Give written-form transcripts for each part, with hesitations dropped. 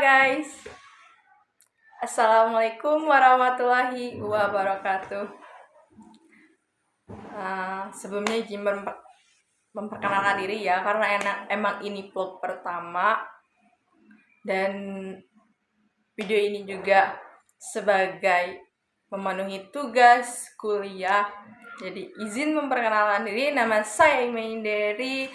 guys, Assalamualaikum warahmatullahi wabarakatuh. Sebelumnya izin memperkenalkan diri ya, karena emang ini vlog pertama dan video ini juga sebagai memenuhi tugas kuliah. Jadi izin memperkenalkan diri, nama saya Imain dari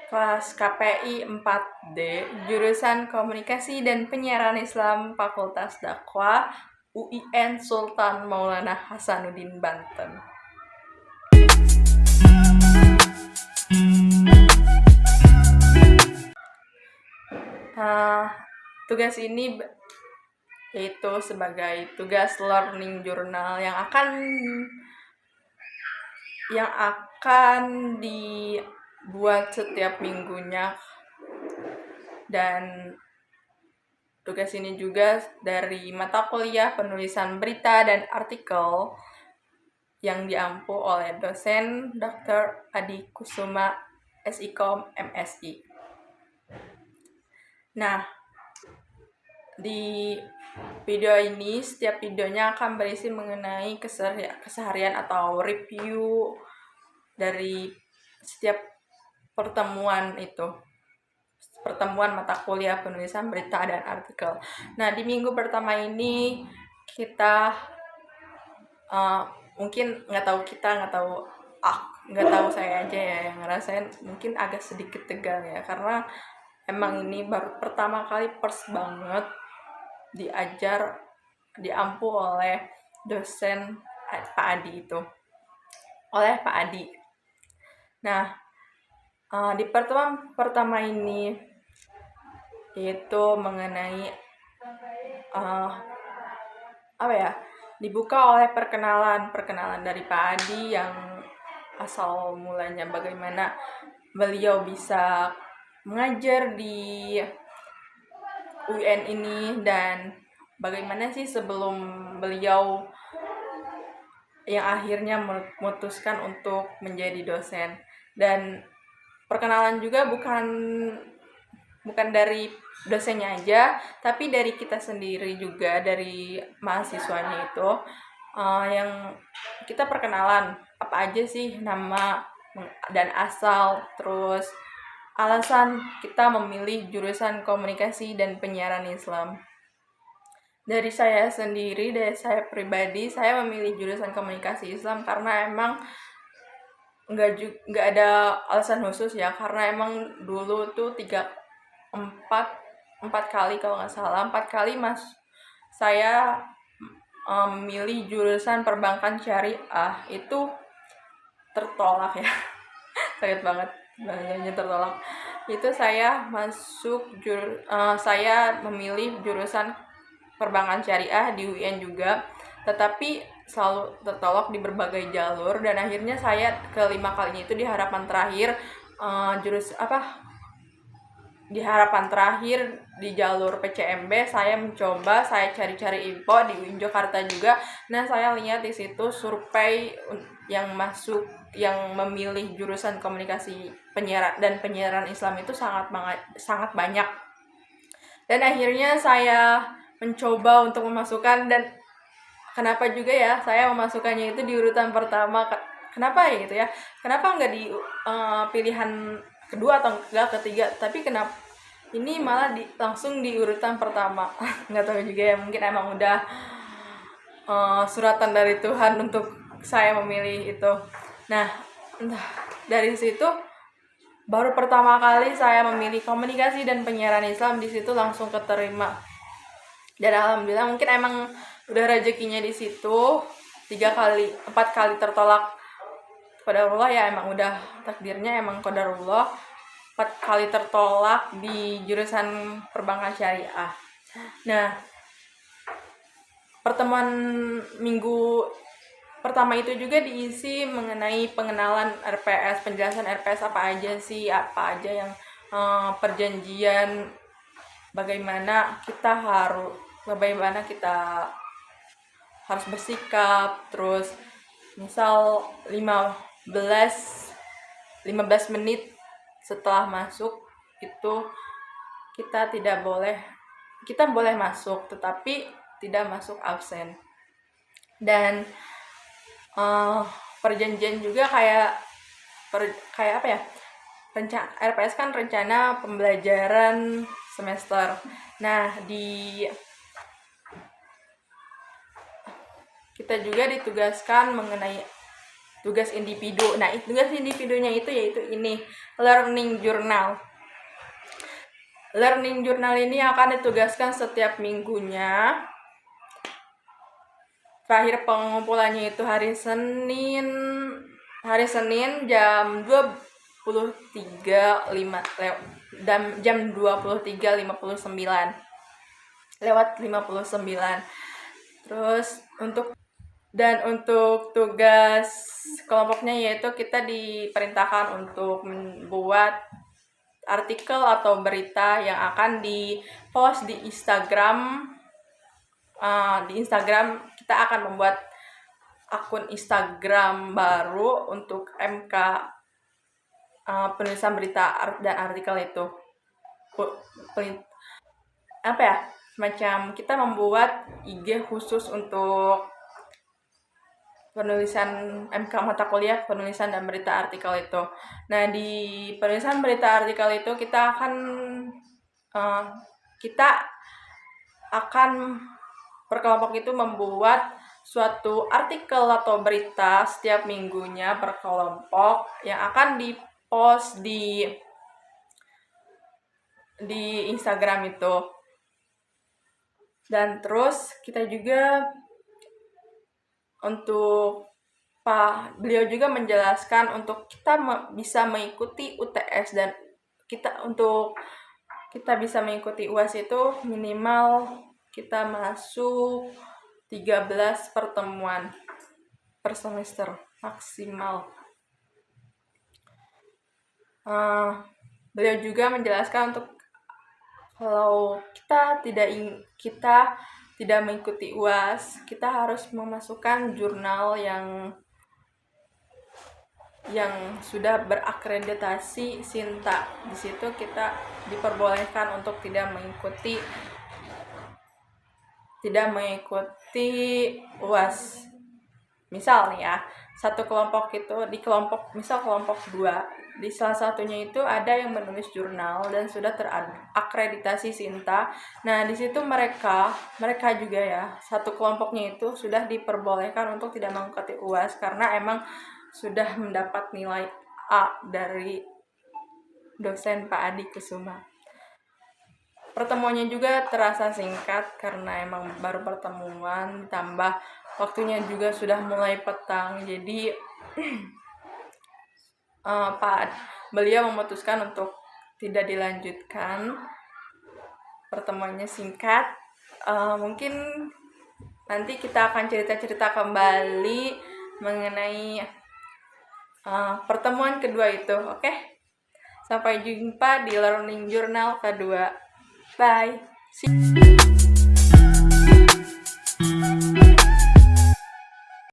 kelas KPI 4D, jurusan Komunikasi dan Penyiaran Islam, Fakultas Dakwah, UIN Sultan Maulana Hasanuddin, Banten. Tugas ini yaitu sebagai tugas learning journal yang akan dibuat setiap minggunya, dan tugas ini juga dari mata kuliah penulisan berita dan artikel yang diampu oleh dosen Dr. Adi Kusuma, SIKOM, MSI. Nah, di video ini, setiap videonya akan berisi mengenai keseharian atau review dari setiap pertemuan mata kuliah penulisan berita dan artikel. Nah, di minggu pertama ini kita mungkin nggak tahu saya aja ya yang ngerasain mungkin agak sedikit tegang ya, karena emang ini baru pertama kali first banget diampu oleh dosen Pak Adi. Nah, di pertemuan pertama ini yaitu mengenai dibuka oleh perkenalan dari Pak Adi, yang asal mulanya bagaimana beliau bisa mengajar di UIN ini, dan bagaimana sih sebelum beliau yang akhirnya memutuskan untuk menjadi dosen. Dan perkenalan juga bukan dari dosennya aja, tapi dari kita sendiri juga, dari mahasiswanya itu, yang kita perkenalan apa aja sih nama dan asal, terus alasan kita memilih jurusan Komunikasi dan Penyiaran Islam. Dari saya pribadi, saya memilih jurusan Komunikasi Islam karena emang nggak ada alasan khusus ya, karena emang dulu tuh 4 kali kalau nggak salah, 4 kali saya memilih jurusan perbankan syariah, itu tertolak ya. Sakit banget bahasanya, tertolak. Itu saya saya memilih jurusan perbankan syariah di UIN juga, tetapi selalu tertolak di berbagai jalur, dan akhirnya saya kelima kalinya itu di harapan terakhir di jalur PCMB. Saya cari-cari info di UIN Jakarta juga. Nah, saya lihat di situ survei yang memilih jurusan Komunikasi dan Penyiaran Islam itu sangat banyak. Dan akhirnya saya mencoba untuk memasukkan, dan kenapa juga ya saya memasukkannya itu di urutan pertama, kenapa ya gitu ya, kenapa nggak di pilihan kedua atau enggak ketiga, tapi kenapa ini malah langsung di urutan pertama. Nggak tahu juga ya, mungkin emang udah suratan dari Tuhan untuk saya memilih itu. Nah, dari situ baru pertama kali saya memilih Komunikasi dan Penyiaran Islam, di situ langsung keterima. Dan alhamdulillah, mungkin emang udah rezekinya di situ. 4 kali tertolak qadarullah ya, emang udah takdirnya, emang qadarullah. 4 kali tertolak di jurusan perbankan syariah. Nah, pertemuan minggu pertama itu juga diisi mengenai pengenalan RPS, penjelasan RPS apa aja yang perjanjian, bagaimana kita harus bersikap. Terus misal 15 menit setelah masuk itu kita boleh masuk tetapi tidak masuk absen. Dan perjanjian juga kayak apa ya, RPS kan rencana pembelajaran semester. Nah, kita juga ditugaskan mengenai tugas individu. Nah, tugas individunya itu yaitu ini, learning journal. Learning journal ini akan ditugaskan setiap minggunya. Terakhir pengumpulannya itu hari Senin jam 23.59 lewat 59. Terus untuk tugas kelompoknya yaitu kita diperintahkan untuk membuat artikel atau berita yang akan di-post di Instagram. Di Instagram kita akan membuat akun Instagram baru untuk MK penulisan berita dan artikel itu. Apa ya? Macam kita membuat IG khusus untuk penulisan MK mata kuliah penulisan dan berita artikel itu. Nah, di penulisan berita artikel itu kita akan berkelompok itu membuat suatu artikel atau berita setiap minggunya berkelompok yang akan di-post di Instagram itu. Dan terus kita juga beliau juga menjelaskan untuk kita bisa mengikuti UTS dan kita bisa mengikuti UAS itu minimal kita masuk 13 pertemuan per semester maksimal. Beliau juga menjelaskan untuk kalau kita tidak mengikuti UAS, kita harus memasukkan jurnal yang sudah berakreditasi Sinta. Di situ kita diperbolehkan untuk tidak mengikuti UAS. Misal nih ya, satu kelompok itu kelompok 2, di salah satunya itu ada yang menulis jurnal dan sudah terakreditasi Sinta. Nah, di situ mereka juga ya, satu kelompoknya itu sudah diperbolehkan untuk tidak mengikuti UAS karena emang sudah mendapat nilai A dari dosen Pak Adi Kusuma. Pertemuannya juga terasa singkat karena emang baru pertemuan, ditambah waktunya juga sudah mulai petang. Jadi beliau memutuskan untuk tidak dilanjutkan, pertemuannya singkat. Mungkin nanti kita akan cerita-cerita kembali mengenai pertemuan kedua itu. Oke? Sampai jumpa di Learning Journal kedua. Bye. See you.